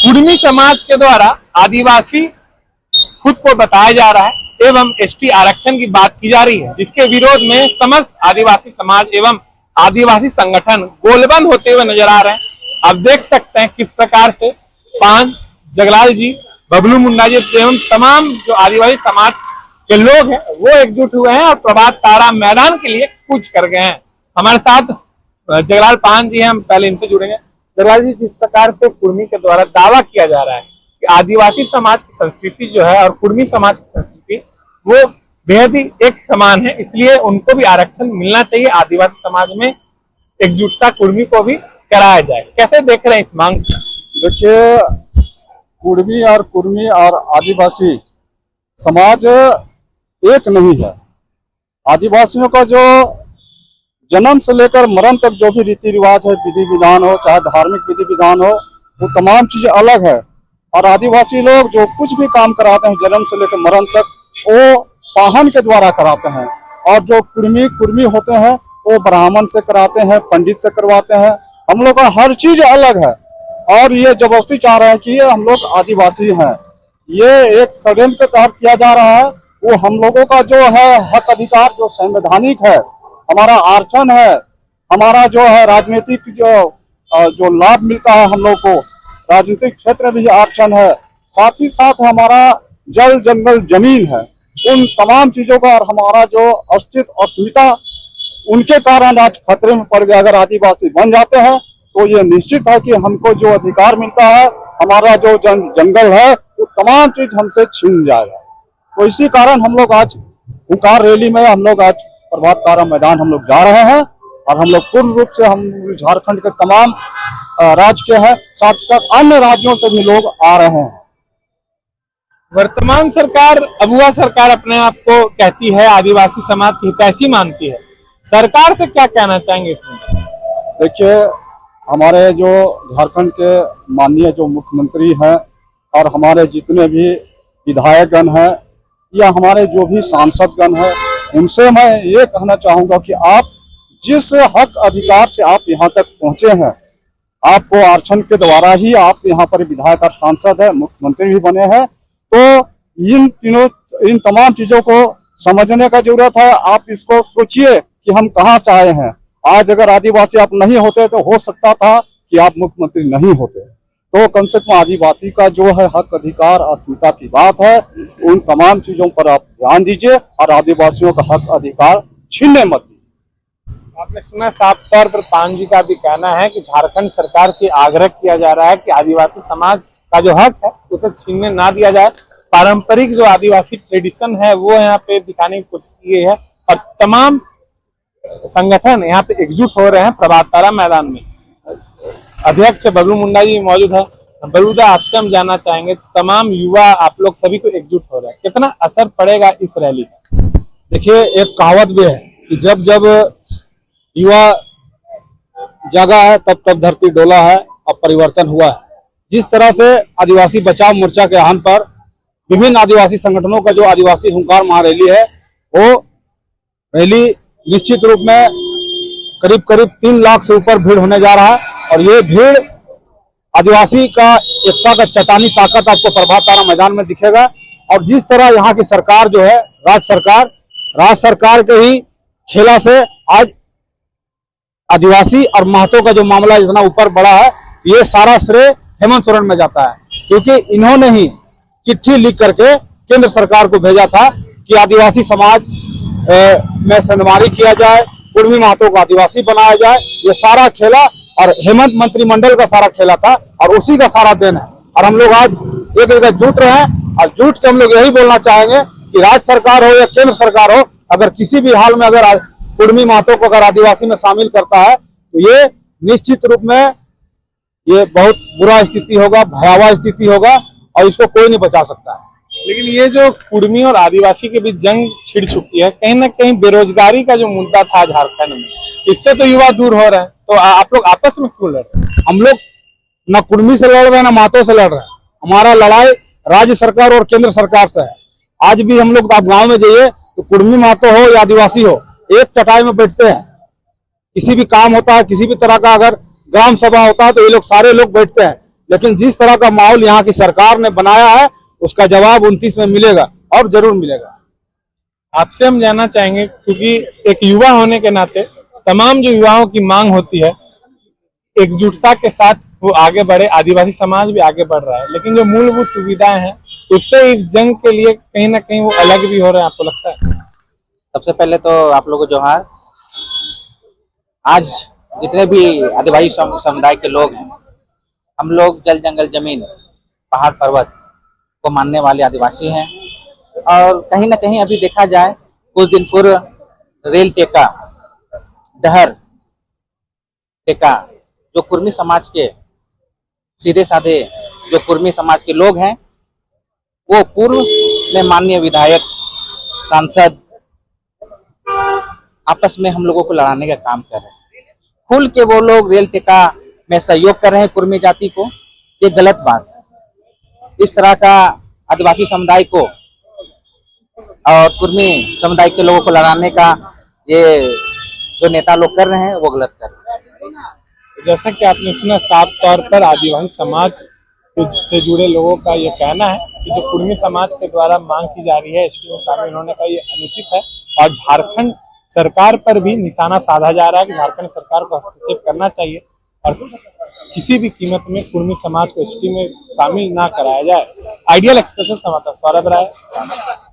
कुर्मी समाज के द्वारा आदिवासी खुद को बताया जा रहा है एवं एसटी आरक्षण की बात की जा रही है, जिसके विरोध में समस्त आदिवासी समाज एवं आदिवासी संगठन गोलबंद होते हुए नजर आ रहे हैं। आप देख सकते हैं किस प्रकार से पान जगलाल जी, बबलू मुंडा जी एवं तमाम जो आदिवासी समाज के लोग हैं वो एकजुट हुए हैं और प्रभात तारा मैदान के लिए कूच कर गए हैं। हमारे साथ जगलाल पान जी हैं, हम पहले इनसे जुड़ेंगे। जगलाल जी, जिस प्रकार से कुर्मी के द्वारा दावा किया जा रहा है कि आदिवासी समाज की संस्कृति जो है और कुर्मी समाज की संस्कृति वो बेहद ही एक समान है, इसलिए उनको भी आरक्षण मिलना चाहिए, आदिवासी समाज में एकजुटता कुर्मी को भी कराया जाए, कैसे देख रहे हैं इस मांग को? देखिए, कुर्मी और आदिवासी समाज एक नहीं है। आदिवासियों का जो जन्म से लेकर मरण तक जो भी रीति रिवाज है, विधि विधान हो, चाहे धार्मिक विधि विधान हो, वो तमाम चीजें अलग है। और आदिवासी लोग जो कुछ भी काम कराते हैं जन्म से लेकर मरण तक, वो पाहन के द्वारा कराते हैं। और जो कुर्मी होते हैं वो ब्राह्मण से कराते हैं, पंडित से करवाते हैं। हम लोग का हर चीज अलग है और ये जबरदस्ती चाह रहे हैं कि ये हम लोग आदिवासी हैं। ये एक षड्यंत्र के तहत किया जा रहा है। वो हम लोगों का जो है हक अधिकार जो संवैधानिक है, हमारा आरक्षण है, हमारा जो है राजनीतिक जो लाभ मिलता है हम लोग को, राजनीतिक क्षेत्र में भी आरक्षण है, साथ ही साथ हमारा जल जंगल जमीन है, उन तमाम चीजों का और हमारा जो अस्तित्व अस्मिता उनके कारण आज खतरे में पड़ गया। अगर आदिवासी बन जाते हैं तो ये निश्चित है कि हमको जो अधिकार मिलता है, हमारा जो जंगल है, वो तमाम चीज हमसे छीन जाएगा। तो इसी कारण हम लोग आज हुंकार रैली में हम लोग आज प्रभात तारा मैदान हम लोग जा रहे हैं। और हम लोग पूर्ण रूप से हम झारखंड के तमाम राज्य के हैं, साथ साथ अन्य राज्यों से भी लोग आ रहे हैं। वर्तमान सरकार, अबुआ सरकार अपने आप को कहती है आदिवासी समाज की हितैषी मानती है, सरकार से क्या कहना चाहेंगे इसमें? देखिए, हमारे जो झारखंड के माननीय जो मुख्यमंत्री हैं और हमारे जितने भी विधायकगण हैं या हमारे जो भी सांसदगण हैं, उनसे मैं ये कहना चाहूंगा कि आप जिस हक अधिकार से आप यहाँ तक पहुंचे हैं, आपको आरक्षण के द्वारा ही आप यहाँ पर विधायक और सांसद है, मुख्यमंत्री भी बने हैं, तो इन तमाम चीजों को समझने का जरूरत है। आप इसको सोचिए कि हम कहाँ से आए हैं। आज अगर आदिवासी आप नहीं होते तो हो सकता था कि आप मुख्यमंत्री नहीं होते। तो कम से कम आदिवासी का जो है हक अधिकार अस्मिता की बात है, उन तमाम चीजों पर आप ध्यान दीजिए और आदिवासियों का हक अधिकार छीनने मत दीजिए। आपने सुना साफ तौर पर पान जी का भी कहना है कि झारखंड सरकार से आग्रह किया जा रहा है कि आदिवासी समाज का जो हक है उसे छीनने ना दिया जाए। पारंपरिक जो आदिवासी ट्रेडिशन है वो यहाँ पे दिखाने की कोशिश की है और तमाम संगठन यहाँ पे एकजुट हो रहे हैं प्रभात तारा मैदान में। अध्यक्ष बबलू मुंडा जी मौजूद है। बबलू दा, आपसे हम जानना चाहेंगे, तमाम युवा आप लोग सभी को एकजुट हो रहे हैं, कितना असर पड़ेगा इस रैली का? देखिए, एक कहावत भी है कि जब जब युवा जागा है तब तब धरती डोला है और परिवर्तन हुआ है। जिस तरह से आदिवासी बचाव मोर्चा के आह्वान पर विभिन्न आदिवासी संगठनों का जो आदिवासी हुंकार महारैली है, वो रैली निश्चित रूप में करीब 3 लाख से ऊपर भीड़ होने जा रहा है। और ये भीड़ आदिवासी का एकता का चट्टानी ताकत आपको प्रभात तारा मैदान में दिखेगा। और जिस तरह यहाँ की सरकार जो है राज्य सरकार के ही खेला से आज आदिवासी और महतो का जो मामला इतना ऊपर बढ़ा है, ये सारा श्रेय हेमंत सोरेन में जाता है, क्योंकि इन्होंने ही चिट्ठी लिख करके केंद्र सरकार को भेजा था कि आदिवासी समाज में संगवारी किया जाए, कुर्मी महतो को आदिवासी बनाया जाए। ये सारा खेला और हेमंत मंत्रिमंडल का सारा खेला था और उसी का सारा देन है। और हम लोग आज एक जगह जुट रहे हैं और जुट के हम लोग यही बोलना चाहेंगे कि राज्य सरकार हो या केंद्र सरकार हो, अगर किसी भी हाल में अगर कुर्मी महतो को अगर आदिवासी में शामिल करता है तो ये निश्चित रूप में ये बहुत बुरा स्थिति होगा, भयावह स्थिति होगा और इसको कोई नहीं बचा सकता है। लेकिन ये जो कुर्मी और आदिवासी के बीच जंग छिड़ चुकी है, कहीं ना कहीं बेरोजगारी का जो मुद्दा था झारखंड में, इससे तो युवा दूर हो रहे हैं। तो आप लोग आपस में क्यों लड़ रहे हैं? हम लोग न कुर्मी से लड़ रहे हैं, न महतो से लड़ रहे हैं। हमारा लड़ाई राज्य सरकार और केंद्र सरकार से है। आज भी हम लोग आप गाँव में जाइए तो कुर्मी महतो हो या आदिवासी हो, एक चटाई में बैठते हैं। किसी भी काम होता है, किसी भी तरह का अगर ग्राम सभा होता है तो ये लोग सारे लोग बैठते हैं। लेकिन जिस तरह का माहौल यहाँ की सरकार ने बनाया है उसका जवाब 29 में मिलेगा और जरूर मिलेगा। आपसे हम जानना चाहेंगे, क्योंकि एक युवा होने के नाते तमाम जो युवाओं की मांग होती है एकजुटता के साथ वो आगे बढ़े, आदिवासी समाज भी आगे बढ़ रहा है, लेकिन जो मूलभूत सुविधाएं हैं उससे इस जंग के लिए कहीं ना कहीं वो अलग भी हो रहे हैं, आपको लगता है? सबसे पहले तो आप लोगों को जोहार। आज जितने भी आदिवासी समुदाय के लोग हैं, हम लोग जल जंगल जमीन पहाड़ पर्वत को मानने वाले आदिवासी हैं। और कहीं ना कहीं अभी देखा जाए, कुछ दिन पूर्व रेल टेका, डहर टेका, जो कुर्मी समाज के सीधे साधे जो कुर्मी समाज के लोग हैं, वो पूर्व में माननीय विधायक सांसद आपस में हम लोगों को लड़ाने का काम कर रहे हैं। खुल के वो लोग रेल टेका में सहयोग कर रहे हैं कुर्मी जाति को, ये गलत बात है। इस तरह का आदिवासी समुदाय को और कुर्मी समुदाय के लोगों को लड़ाने का ये जो नेता लोग कर रहे हैं वो गलत कर रहे हैं। जैसा कि आपने सुना, साफ तौर पर आदिवासी समाज से जुड़े लोगों का ये कहना है कि जो कुर्मी समाज के द्वारा मांग की जा रही है एसटी में शामिल होने का, ये अनुचित है और झारखंड सरकार पर भी निशाना साधा जा रहा है कि झारखंड सरकार को हस्तक्षेप करना चाहिए और किसी भी कीमत में कुर्मी समाज को एसटी में शामिल ना कराया जाए। आइडियल एक्सप्रेस समाचार सौरभ राय।